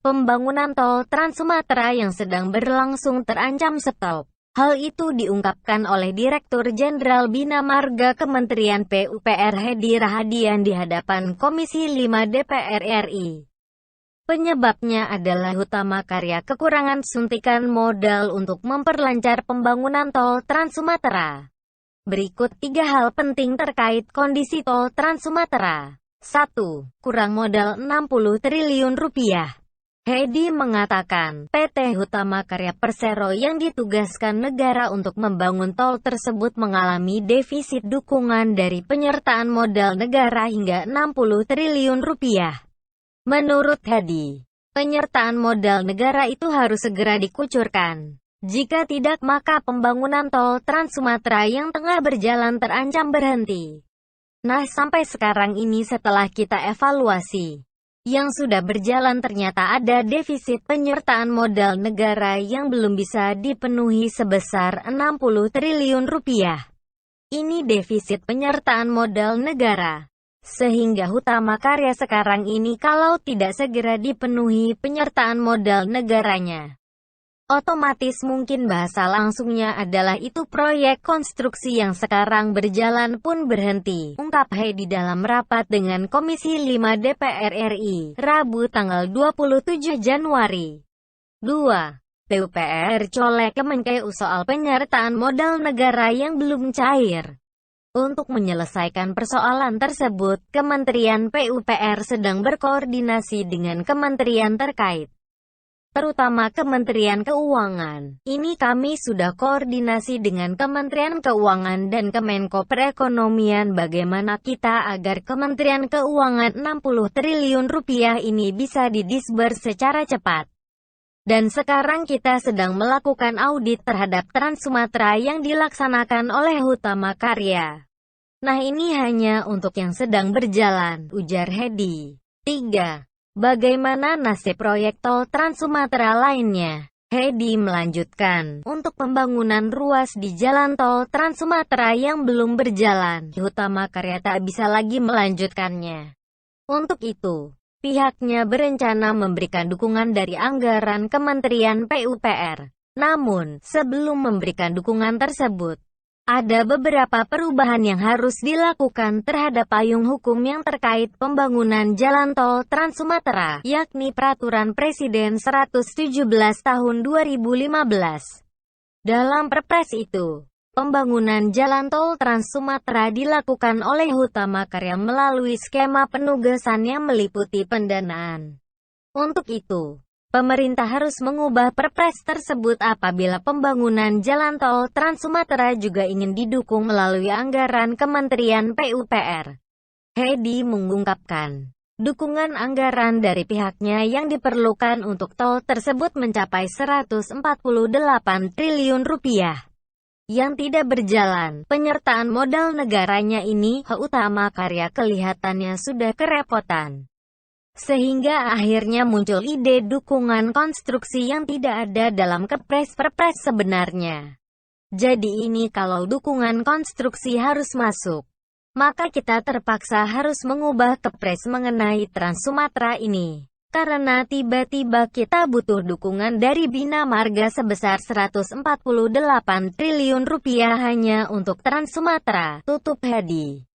pembangunan tol Trans Sumatera yang sedang berlangsung terancam stop. Hal itu diungkapkan oleh Direktur Jenderal Bina Marga Kementerian PUPR Hedi Rahadian di hadapan Komisi 5 DPR RI. Penyebabnya adalah utama karya kekurangan suntikan modal untuk memperlancar pembangunan tol Trans Sumatera. Berikut 3 hal penting terkait kondisi tol Trans Sumatera. 1. Kurang modal 60 triliun rupiah. Hedi mengatakan, PT Hutama Karya Persero yang ditugaskan negara untuk membangun tol tersebut mengalami defisit dukungan dari penyertaan modal negara hingga 60 triliun rupiah. Menurut Hedi, penyertaan modal negara itu harus segera dikucurkan. Jika tidak, maka pembangunan tol Trans Sumatera yang tengah berjalan terancam berhenti. Nah, sampai sekarang ini setelah kita evaluasi, yang sudah berjalan ternyata ada defisit penyertaan modal negara yang belum bisa dipenuhi sebesar 60 triliun rupiah. Ini defisit penyertaan modal negara. Sehingga Hutama Karya sekarang ini kalau tidak segera dipenuhi penyertaan modal negaranya, otomatis mungkin bahasa langsungnya adalah itu proyek konstruksi yang sekarang berjalan pun berhenti, ungkap Hedi dalam rapat dengan Komisi 5 DPR RI, Rabu tanggal 27 Januari. 2. PUPR colek Kemenkeu soal penyertaan modal negara yang belum cair. Untuk menyelesaikan persoalan tersebut, Kementerian PUPR sedang berkoordinasi dengan kementerian terkait, terutama Kementerian Keuangan. Ini kami sudah koordinasi dengan Kementerian Keuangan dan Kemenko Perekonomian bagaimana kita agar Kementerian Keuangan 60 triliun rupiah ini bisa didisburse secara cepat. Dan sekarang kita sedang melakukan audit terhadap Trans Sumatera yang dilaksanakan oleh Hutama Karya. Nah, ini hanya untuk yang sedang berjalan, ujar Hedi. 3. Bagaimana nasib proyek tol Trans Sumatera lainnya? Hedi melanjutkan, untuk pembangunan ruas di jalan tol Trans Sumatera yang belum berjalan, Hutama Karya tak bisa lagi melanjutkannya. Untuk itu, pihaknya berencana memberikan dukungan dari anggaran Kementerian PUPR. Namun, sebelum memberikan dukungan tersebut, ada beberapa perubahan yang harus dilakukan terhadap payung hukum yang terkait pembangunan jalan tol Trans Sumatera, yakni Peraturan Presiden 117 Tahun 2015. Dalam Perpres itu, pembangunan jalan tol Trans Sumatera dilakukan oleh Hutama Karya melalui skema penugasan yang meliputi pendanaan. Untuk itu, pemerintah harus mengubah Perpres tersebut apabila pembangunan jalan tol Trans Sumatera juga ingin didukung melalui anggaran Kementerian PUPR. Hedi mengungkapkan, dukungan anggaran dari pihaknya yang diperlukan untuk tol tersebut mencapai 148 triliun rupiah. Yang tidak berjalan, penyertaan modal negaranya ini, Hutama Karya kelihatannya sudah kerepotan. Sehingga akhirnya muncul ide dukungan konstruksi yang tidak ada dalam Kepres-Perpres sebenarnya. Jadi ini kalau dukungan konstruksi harus masuk, maka kita terpaksa harus mengubah Kepres mengenai Trans Sumatera ini. Karena tiba-tiba kita butuh dukungan dari Bina Marga sebesar 148 triliun rupiah hanya untuk Trans Sumatera, tutup Hedi.